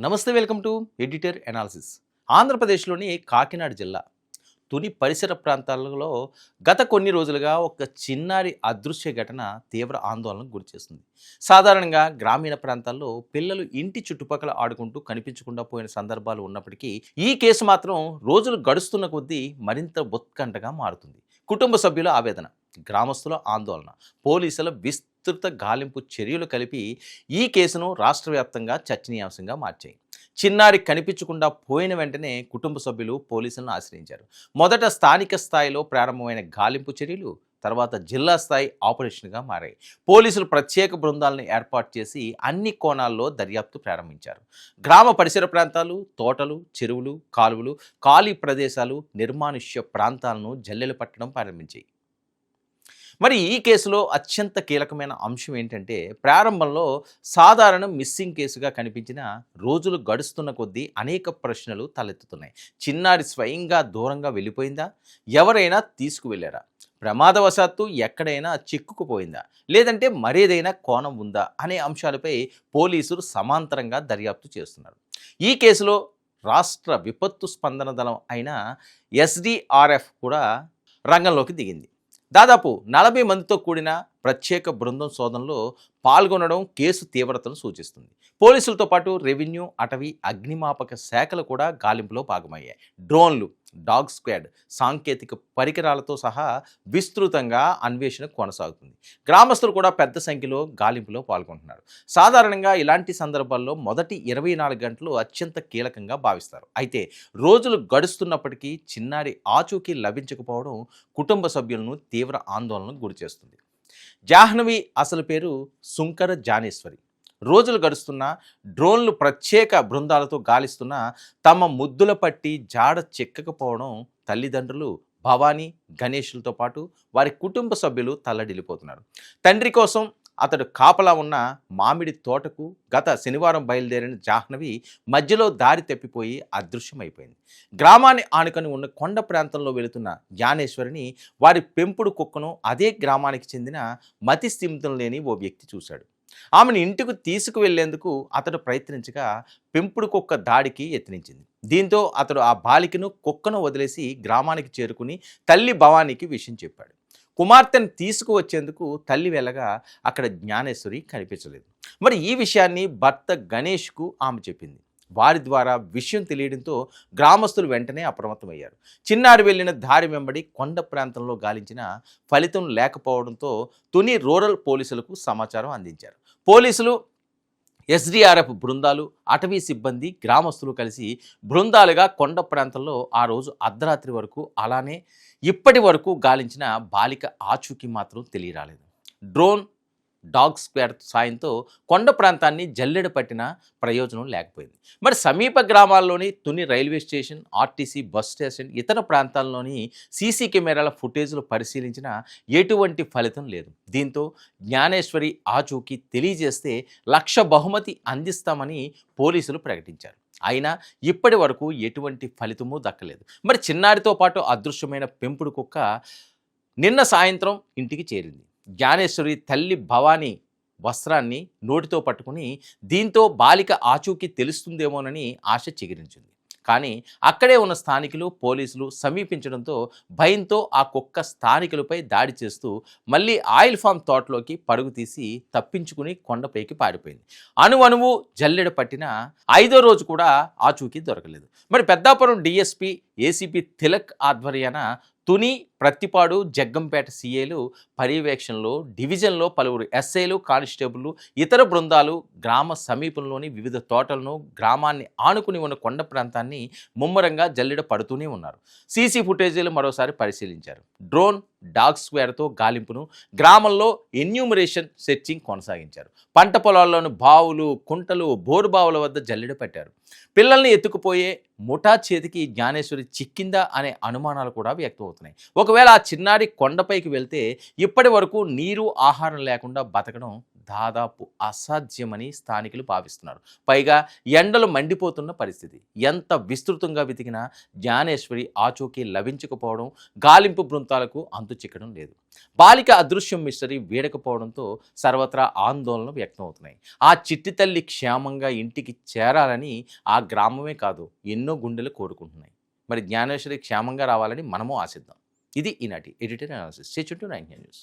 నమస్తే, welcome to editor analysis. ఆంధ్రప్రదేశ్లోని కాకినాడ జిల్లా తుని పరిసర ప్రాంతాలలో గత కొన్ని రోజులుగా ఒక చిన్నారి అదృశ్య ఘటన తీవ్ర ఆందోళనకు గురిచేస్తుంది. సాధారణంగా గ్రామీణ ప్రాంతాల్లో పిల్లలు ఇంటి చుట్టుపక్కల ఆడుకుంటూ కనిపించకుండా పోయిన సందర్భాలు ఉన్నప్పటికీ ఈ కేసు మాత్రం రోజులు గడుస్తున్న కొద్దీ మరింత ఉత్కంఠగా మారుతుంది. కుటుంబ సభ్యుల ఆవేదన, గ్రామస్తుల ఆందోళన, పోలీసుల విస్తృత గాలింపు చర్యలు కలిపి ఈ కేసును రాష్ట్ర వ్యాప్తంగా చర్చనీయాంశంగా మార్చాయి. చిన్నారి కనిపించకుండా పోయిన వెంటనే కుటుంబ సభ్యులు పోలీసులను ఆశ్రయించారు. మొదట స్థానిక స్థాయిలో ప్రారంభమైన గాలింపు చర్యలు తర్వాత జిల్లా స్థాయి ఆపరేషన్గా మారాయి. పోలీసులు ప్రత్యేక బృందాలను ఏర్పాటు చేసి అన్ని కోణాల్లో దర్యాప్తు ప్రారంభించారు. గ్రామ పరిసర ప్రాంతాలు, తోటలు, చెరువులు, కాలువలు, ఖాళీ ప్రదేశాలు, నిర్మానుష్య ప్రాంతాలను జల్లెలు పట్టడం ప్రారంభించాయి. మరి ఈ కేసులో అత్యంత కీలకమైన అంశం ఏంటంటే, ప్రారంభంలో సాధారణ మిస్సింగ్ కేసుగా కనిపించిన రోజులు గడుస్తున్న కొద్దీ అనేక ప్రశ్నలు తలెత్తుతున్నాయి. చిన్నారి స్వయంగా దూరంగా వెళ్ళిపోయిందా? ఎవరైనా తీసుకువెళ్ళారా? ప్రమాదవశాత్తు ఎక్కడైనా చిక్కుకుపోయిందా? లేదంటే మరేదైనా కోణం ఉందా? అనే అంశాలపై పోలీసులు సమాంతరంగా దర్యాప్తు చేస్తున్నారు. ఈ కేసులో రాష్ట్ర విపత్తు స్పందన దళం అయిన ఎస్డీఆర్ఎఫ్ కూడా రంగంలోకి దిగింది. దాదాపు 40 మందితో కూడిన ప్రత్యేక బృందం శోధనలో పాల్గొనడం కేసు తీవ్రతను సూచిస్తుంది. పోలీసులతో పాటు రెవెన్యూ, అటవీ, అగ్నిమాపక శాఖలు కూడా గాలింపులో భాగమయ్యాయి. డ్రోన్లు, డాగ్ స్క్వాడ్, సాంకేతిక పరికరాలతో సహా విస్తృతంగా అన్వేషణ కొనసాగుతుంది. గ్రామస్తులు కూడా పెద్ద సంఖ్యలో గాలింపులో పాల్గొంటున్నారు. సాధారణంగా ఇలాంటి సందర్భాల్లో మొదటి 24 గంటలు అత్యంత కీలకంగా భావిస్తారు. అయితే రోజులు గడుస్తున్నప్పటికీ చిన్నారి ఆచూకీ లభించకపోవడం కుటుంబ సభ్యులను తీవ్ర ఆందోళనకు గురిచేస్తుంది. జాహ్నవి అసలు పేరు సుంకర జానేశ్వరి. రోజులు గడుస్తున్నా, డ్రోన్లు ప్రత్యేక బృందాలతో గాలిస్తున్నా తమ ముద్దుల పట్టి జాడ చిక్కకపోవడం తల్లిదండ్రులు భవానీ, గణేష్లతో పాటు వారి కుటుంబ సభ్యులు తల్లడిల్లిపోతున్నారు. తండ్రి కోసం అతడు కాపలా ఉన్న మామిడి తోటకు గత శనివారం బయలుదేరిన జాహ్నవి మధ్యలో దారి తప్పిపోయి అదృశ్యమైపోయింది. గ్రామాన్ని ఆనుకొని ఉన్న కొండ ప్రాంతంలో వెళుతున్న జ్ఞానేశ్వరిని వారి పెంపుడు కుక్కను అదే గ్రామానికి చెందిన మతి స్థిమితం లేని ఓ వ్యక్తి చూశాడు. ఆమెను ఇంటికి తీసుకువెళ్లేందుకు అతడు ప్రయత్నించగా పెంపుడు కుక్క దాడికి యత్నించింది. దీంతో అతడు ఆ బాలికను, కుక్కను వదిలేసి గ్రామానికి చేరుకుని తల్లి భవానీకి విషయం చెప్పాడు. కుమార్తెను తీసుకువచ్చేందుకు తల్లి వెళ్ళగా అక్కడ జ్ఞానేశ్వరి కనిపించలేదు. మరి ఈ విషయాన్ని భర్త గణేష్కు ఆమె చెప్పింది. వారి ద్వారా విషయం తెలియడంతో గ్రామస్తులు వెంటనే అప్రమత్తమయ్యారు. చిన్నారి వెళ్ళిన దారి వెంబడి కొండ ప్రాంతంలో గాలించిన ఫలితం లేకపోవడంతో తుని రూరల్ పోలీసులకు సమాచారం అందించారు. పోలీసులు, ఎస్డీఆర్ఎఫ్ బృందాలు, అటవీ సిబ్బంది, గ్రామస్తులు కలిసి బృందాలుగా కొండ ప్రాంతంలో ఆ రోజు అర్ధరాత్రి వరకు, అలానే ఇప్పటి వరకు గాలించిన బాలిక ఆచూకీ మాత్రం తెలియరాలేదు. డ్రోన్, డాగ్ స్క్వాడ్ సాయంతో కొండ ప్రాంతాన్ని జల్లెడ పట్టిన ప్రయోజనం లేకపోయింది. మరి సమీప గ్రామాల్లోని Tuni railway station, RTC bus station, ఇతర ప్రాంతాల్లోని సీసీ కెమెరాల ఫుటేజ్లు పరిశీలించిన ఎటువంటి ఫలితం లేదు. దీంతో జ్ఞానేశ్వరి ఆచూకీ తెలియజేస్తే 1,00,000 బహుమతి అందిస్తామని పోలీసులు ప్రకటించారు. అయినా ఇప్పటి వరకు ఎటువంటి ఫలితమూ దక్కలేదు. మరి చిన్నారితో పాటు అదృశ్యమైన పెంపుడు కుక్క నిన్న సాయంత్రం ఇంటికి చేరింది. జ్ఞానేశ్వరి తల్లి భవానీ వస్త్రాన్ని నోటితో పట్టుకుని దీంతో బాలిక ఆచూకీ తెలుస్తుందేమోనని ఆశ చిగురించింది. కానీ అక్కడే ఉన్న స్థానికులు, పోలీసులు సమీపించడంతో భయంతో ఆ కుక్క స్థానికులపై దాడి చేస్తూ మళ్ళీ ఆయిల్ ఫామ్ తోటలోకి పరుగు తీసి తప్పించుకుని కొండపైకి పారిపోయింది. అణువణువు జల్లెడ పట్టిన 5వ రోజు కూడా ఆచూకీ దొరకలేదు. మరి పెద్దాపురం డిఎస్పీ, ఏసీపీ తిలక్ ఆధ్వర్యాన తుని, ప్రత్తిపాడు, జగ్గంపేట సీఏలు పర్యవేక్షణలో డివిజన్లో పలువురు ఎస్ఐలు, కానిస్టేబుళ్లు, ఇతర బృందాలు గ్రామ సమీపంలోని వివిధ తోటలను, గ్రామాన్ని ఆనుకుని ఉన్న కొండ ప్రాంతాన్ని ముమ్మరంగా జల్లెడ పడుతూనే ఉన్నారు. సీసీ ఫుటేజీలు మరోసారి పరిశీలించారు. డ్రోన్, డాగ్ స్క్వాడ్తో గాలింపును, గ్రామంలో ఎన్యూమరేషన్ సెర్చింగ్ కొనసాగించారు. పంట పొలాల్లోని బావులు, కుంటలు, బోరుబావుల వద్ద జల్లెడ పెట్టారు. పిల్లల్ని ఎత్తుకుపోయే ముఠా చేతికి జ్ఞానేశ్వరి చిక్కిందా అనే అనుమానాలు కూడా వ్యక్తమవుతున్నాయి. ఒకవేళ ఆ చిన్నారి కొండపైకి వెళ్తే ఇప్పటి వరకు నీరు, ఆహారం లేకుండా బతకడం దాదాపు అసాధ్యమని స్థానికులు భావిస్తున్నారు. పైగా ఎండలు మండిపోతున్న పరిస్థితి. ఎంత విస్తృతంగా వెతికినా జ్ఞానేశ్వరి ఆచూకీ లభించకపోవడం, గాలింపు బృందాలకు అంతు చిక్కడం లేదు. బాలిక అదృశ్యం మిస్టరీ వీడకపోవడంతో సర్వత్రా ఆందోళనలు వ్యక్తమవుతున్నాయి. ఆ చిట్టి తల్లి క్షేమంగా ఇంటికి చేరాలని ఆ గ్రామమే కాదు, ఎన్నో గుండెలు కోరుకుంటున్నాయి. మరి జ్ఞానేశ్వరి క్షేమంగా రావాలని మనము ఆశిద్దాం. ఇది ఈనాటి editor analysis. Stay tuned to 9 news.